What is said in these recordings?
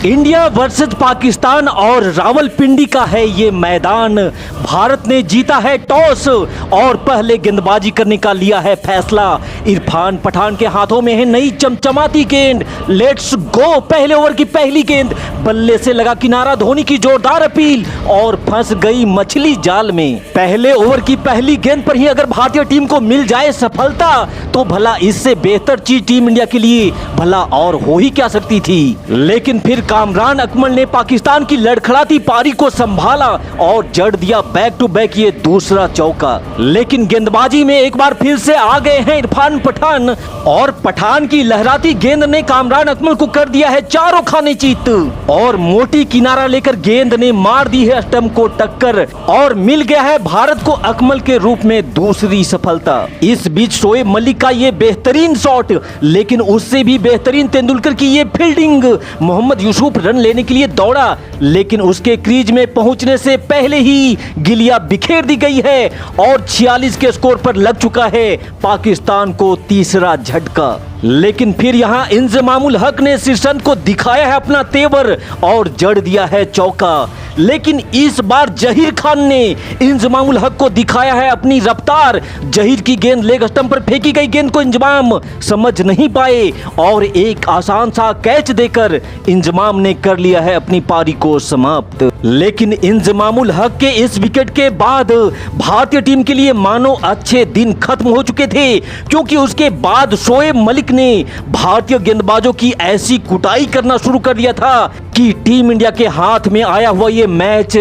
India versus Pakistan और रावलपिंडी का है ये मैदान। भारत ने जीता है टॉस और पहले गेंदबाजी करने का लिया है फैसला। इरफान पठान के हाथों में है नई चमचमाती गेंद। Let's go. पहले ओवर की पहली गेंद, बल्ले से लगा किनारा, धोनी की जोरदार अपील और फंस गई मछली जाल में। पहले ओवर की पहली गेंद पर ही अगर भारतीय टीम को मिल जाए सफलता तो भला इससे बेहतर चीज टीम इंडिया के लिए भला और हो ही क्या सकती थी। लेकिन फिर कामरान अकमल ने पाकिस्तान की लड़खड़ाती पारी को संभाला और जड़ दिया बैक टू बैक ये दूसरा चौका। लेकिन गेंदबाजी में एक बार फिर से आ गए हैं इरफान पठान और पठान की लहराती गेंद ने कामरान अकमल को कर दिया है चारों खाने चित और मोटी किनारा लेकर गेंद ने मार दी है स्टंप को टक्कर और मिल गया है भारत को अकमल के रूप में दूसरी सफलता। इस बीच शोएब मलिक का ये बेहतरीन शॉट, लेकिन उससे भी बेहतरीन तेंदुलकर की ये फील्डिंग। मोहम्मद यूसुफ रन लेने के लिए दौड़ा, लेकिन उसके क्रीज में पहुंचने से पहले ही गिलिया बिखेर दी गई है और 46 के स्कोर पर लग चुका है पाकिस्तान को तीसरा झटका। लेकिन फिर यहां इंजमामुल हक ने श्रीसंत को दिखाया है अपना तेवर और जड़ दिया है चौका। लेकिन इस बार जहीर खान ने इंजमामुल हक को दिखाया है अपनी रफ्तार। जहीर की गेंद लेग स्टंप पर फेंकी गई गेंद को इंजमाम समझ नहीं पाए और एक आसान सा कैच देकर इंजमाम ने कर लिया है अपनी पारी को समाप्त। लेकिन इंजमामुल हक के इस विकेट के बाद भारतीय टीम के लिए मानो अच्छे दिन खत्म हो चुके थे, क्योंकि उसके बाद शोएब मलिक ने भारतीय गेंदबाजों की ऐसी कुटाई करना शुरू कर दिया था कि टीम इंडिया के हाथ में आया हुआ ये मैच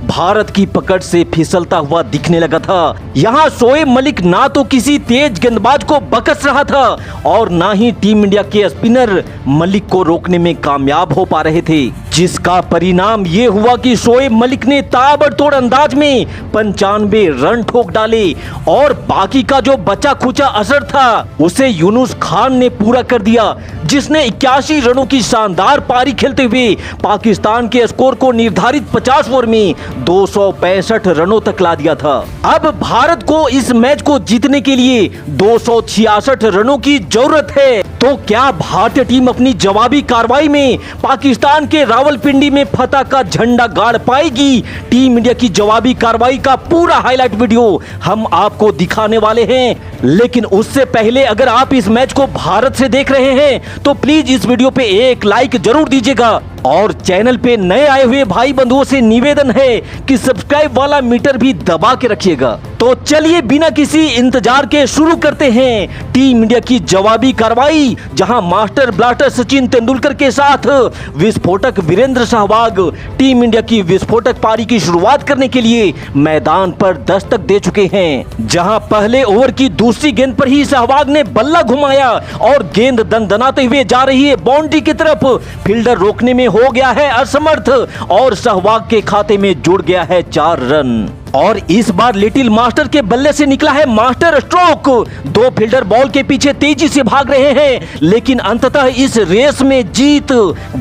भारत की पकड़ से फिसलता हुआ दिखने लगा था। यहाँ शोएब मलिक ना तो किसी तेज गेंदबाज को बकस रहा था और ना ही टीम इंडिया के स्पिनर मलिक को रोकने में कामयाब हो पा रहे थे, जिसका परिणाम ये हुआ कि शोएब मलिक ने ताबड़तोड़ अंदाज में 95 रन ठोक डाले और बाकी का जो बचा खुचा असर था उसे यूनुस खान ने पूरा कर दिया, जिसने 81 रनों की शानदार पारी खेलते हुए पाकिस्तान के स्कोर को निर्धारित 50 ओवर में 265 रनों तक ला दिया था। अब भारत को इस मैच को जीतने के लिए 266 रनों की जरूरत है। तो क्या भारतीय टीम अपनी जवाबी कार्रवाई में पाकिस्तान के रावलपिंडी में फतह का झंडा गाड़ पाएगी? टीम इंडिया की जवाबी कार्रवाई का पूरा हाईलाइट वीडियो हम आपको दिखाने वाले हैं। लेकिन उससे पहले अगर आप इस मैच को भारत से देख रहे हैं तो प्लीज इस वीडियो पे एक लाइक जरूर दीजिएगा और चैनल पे नए आए हुए भाई बंधुओं से निवेदन है कि सब्सक्राइब वाला मीटर भी दबा के रखिएगा। तो चलिए बिना किसी इंतजार के शुरू करते हैं टीम इंडिया की जवाबी कार्रवाई, जहां मास्टर ब्लास्टर सचिन तेंदुलकर के साथ विस्फोटक वीरेंद्र सहवाग टीम इंडिया की विस्फोटक पारी की शुरुआत करने के लिए मैदान पर दस्तक दे चुके हैं। जहां पहले ओवर की दूसरी गेंद पर ही सहवाग ने बल्ला घुमाया और गेंद दनदनाते हुए जा रही है बाउंड्री की तरफ। फील्डर रोकने में हो गया है असमर्थ और सहवाग के खाते में जुड़ गया है 4 रन। और इस बार लिटिल मास्टर के बल्ले से निकला है मास्टर स्ट्रोक। 2 फील्डर बॉल के पीछे तेजी से भाग रहे हैं, लेकिन अंततः इस रेस में जीत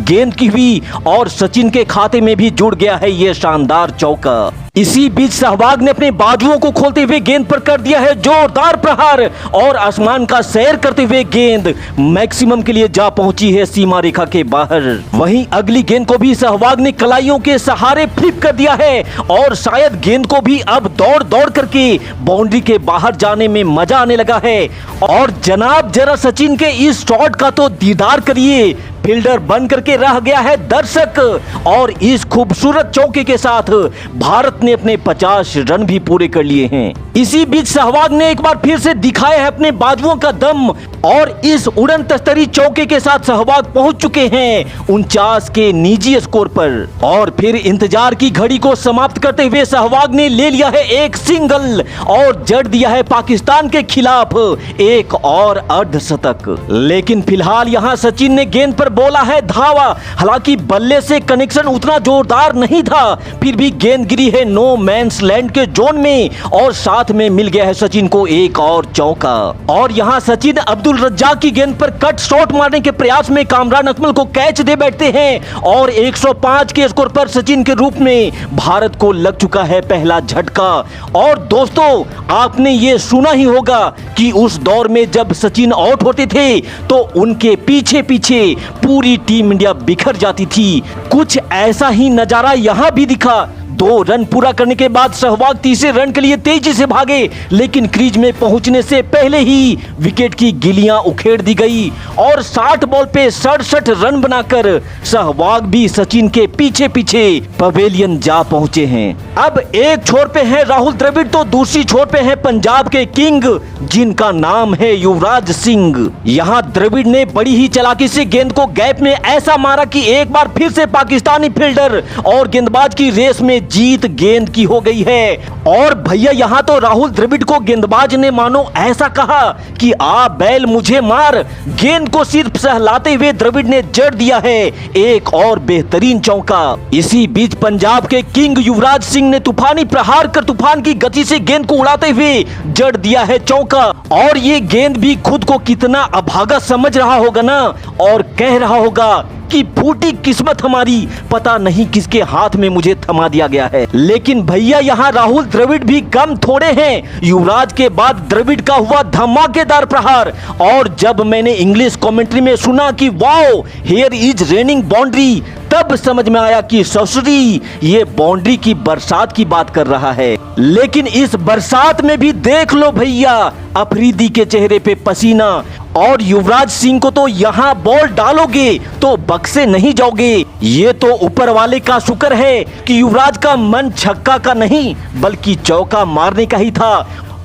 गेंद की हुई और सचिन के खाते में भी जुड़ गया है ये शानदार चौका। इसी बीच सहवाग ने अपने बाजुओं को खोलते हुए गेंद पर कर दिया है जोरदार प्रहार और आसमान का सैर करते हुए गेंद मैक्सिमम के लिए जा पहुंची है सीमा रेखा के बाहर। वहीं अगली गेंद को भी सहवाग ने कलाइयों के सहारे फ्लिप कर दिया है और शायद गेंद को भी अब दौड़ दौड़ करके बाउंड्री के बाहर जाने में मजा आने लगा है। और जनाब जरा सचिन के इस शॉट का तो दीदार करिए। फील्डर बन करके रह गया है दर्शक और इस खूबसूरत चौके के साथ भारत ने अपने 50 रन भी पूरे कर लिए हैं। इसी बीच सहवाग ने एक बार फिर से दिखाया है अपने बाजुओं का दम और इस उड़न तस्तरी चौके के साथ सहवाग पहुंच चुके हैं 49 के निजी स्कोर पर। और फिर इंतजार की घड़ी को समाप्त करते हुए सहवाग ने ले लिया है एक सिंगल और जड़ दिया है पाकिस्तान के खिलाफ एक और अर्धशतक। लेकिन फिलहाल यहां सचिन ने गेंद पर बोला है धावा। हालांकि बल्ले से कनेक्शन उतना जोरदार नहीं था, फिर भी गेंद गिरी है नो मैंस लैंड के जोन में और साथ में मिल गया है सचिन को एक और चौका। और यहां सचिन अब्दुल रज्जाक की गेंद पर कट शॉट मारने के प्रयास में कामरान अकमल को कैच दे बैठते हैं और 105 के स्कोर पर सचिन के रूप में भारत को लग चुका है पहला झटका। और दोस्तों आपने ये सुना ही होगा कि उस दौर में जब सचिन आउट होते थे तो उनके पीछे पीछे पूरी टीम इंडिया बिखर जाती थी। कुछ ऐसा ही नजारा यहाँ भी दिखा। 2 रन पूरा करने के बाद सहवाग तीसरे रन के लिए तेजी से भागे, लेकिन क्रीज में पहुंचने से पहले ही विकेट की गिलियां उखेड़ दी गई और 60 बॉल पे 67 रन बनाकर सहवाग भी सचिन के पीछे पीछे पवेलियन जा पहुंचे हैं। अब एक छोर पे है राहुल द्रविड़ तो दूसरी छोर पे है पंजाब के किंग, जिनका नाम है युवराज सिंह। यहाँ द्रविड़ ने बड़ी ही चालाकी से गेंद को गैप में ऐसा मारा कि एक बार फिर से पाकिस्तानी फील्डर और गेंदबाज की रेस में जीत गेंद की हो गई है। और भैया यहाँ तो राहुल द्रविड़ को गेंदबाज ने मानो ऐसा कहा कि आ बैल मुझे मार। गेंद को सिर्फ सहलाते हुए द्रविड़ ने जड़ दिया है एक और बेहतरीन चौका। इसी बीच पंजाब के किंग युवराज सिंह ने तूफानी प्रहार कर तूफान की गति से गेंद को उड़ाते हुए जड़ दिया है चौका। और ये गेंद भी खुद को कितना अभागा समझ रहा होगा ना, और कह रहा होगा कि फूटी किस्मत हमारी, पता नहीं किसके हाथ में मुझे थमा दिया गया है। लेकिन भैया यहाँ राहुल द्रविड़ भी कम थोड़े हैं। युवराज के बाद द्रविड़ का हुआ धमाकेदार प्रहार, और जब मैंने इंग्लिश कमेंट्री में सुना कि wow here is raining boundary, तब समझ में आया कि ससुरी ये बाउंड्री की बरसात की बात कर रहा है। लेकिन इस बरसात में भी देख लो भैया अफरीदी के चेहरे पे पसीना। और युवराज सिंह को तो यहाँ बॉल डालोगे तो बक्से नहीं जाओगे। ये तो ऊपर वाले का शुक्र है कि युवराज का मन छक्का का नहीं बल्कि चौका मारने का ही था।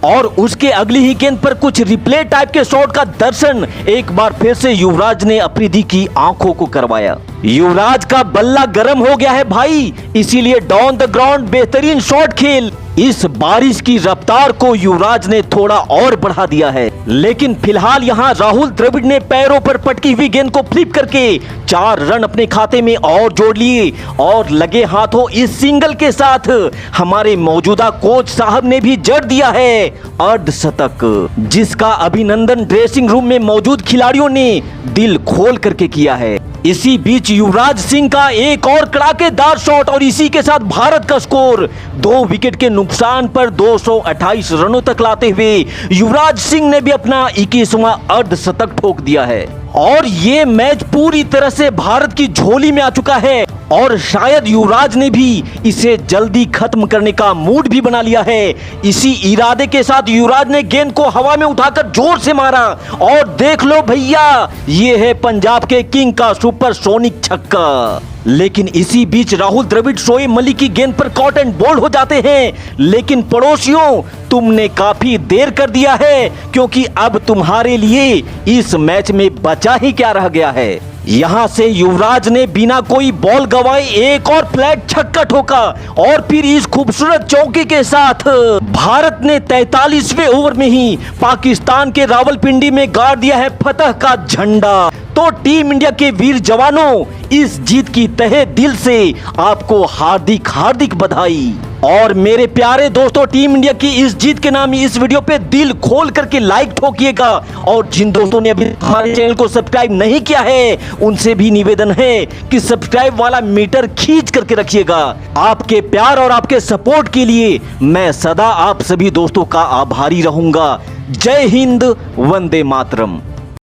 और उसके अगली ही गेंद पर कुछ रिप्ले टाइप के शॉट का दर्शन एक बार फिर से युवराज ने अफरीदी की आंखों को करवाया। युवराज का बल्ला गर्म हो गया है भाई, इसीलिए डाउन द ग्राउंड बेहतरीन शॉट खेल। इस बारिश की रफ्तार को युवराज ने थोड़ा और बढ़ा दिया है। लेकिन फिलहाल यहाँ राहुल द्रविड़ ने पैरों पर पटकी हुई गेंद को फ्लिप करके 4 रन अपने खाते में और जोड़ लिए। और लगे हाथों इस सिंगल के साथ हमारे मौजूदा कोच साहब ने भी जड़ दिया है अर्धशतक, जिसका अभिनंदन ड्रेसिंग रूम में मौजूद खिलाड़ियों ने दिल खोल करके किया है। इसी बीच युवराज सिंह का एक और कड़ाकेदार शॉट और इसी के साथ भारत का स्कोर 2 विकेट के नुकसान पर 228 रनों तक लाते हुए युवराज सिंह ने भी अपना 21वां अर्धशतक ठोक दिया है। और ये मैच पूरी तरह से भारत की झोली में आ चुका है और शायद युवराज ने भी इसे जल्दी खत्म करने का मूड भी बना लिया है। इसी इरादे के साथ युवराज ने गेंद को हवा में उठाकर जोर से मारा और देख लो भैया ये है पंजाब के किंग का सुपरसोनिक छक्का। लेकिन इसी बीच राहुल द्रविड़ शोएब मलिक की गेंद पर कॉट एंड बोल्ड हो जाते हैं। लेकिन पड़ोसियों तुमने काफी देर कर दिया है, क्योंकि अब तुम्हारे लिए इस मैच में बचा ही क्या रह गया है। यहाँ से युवराज ने बिना कोई बॉल गवाए एक और फ्लैट छक्का ठोका और फिर इस खूबसूरत चौके के साथ भारत ने 43वें ओवर में ही पाकिस्तान के रावलपिंडी में गाड़ दिया है फतह का झंडा। तो टीम इंडिया के वीर जवानों, इस जीत की तहे दिल से आपको हार्दिक हार्दिक बधाई। और मेरे प्यारे दोस्तों, टीम इंडिया की इस जीत के नाम इस वीडियो पे दिल खोल करके लाइक ठोकिएगा। और जिन दोस्तों ने अभी हमारे चैनल को सब्सक्राइब नहीं किया है उनसे भी निवेदन है कि सब्सक्राइब वाला मीटर खींच करके रखिएगा। आपके प्यार और आपके सपोर्ट के लिए मैं सदा आप सभी दोस्तों का आभारी रहूंगा। जय हिंद, वंदे मातरम।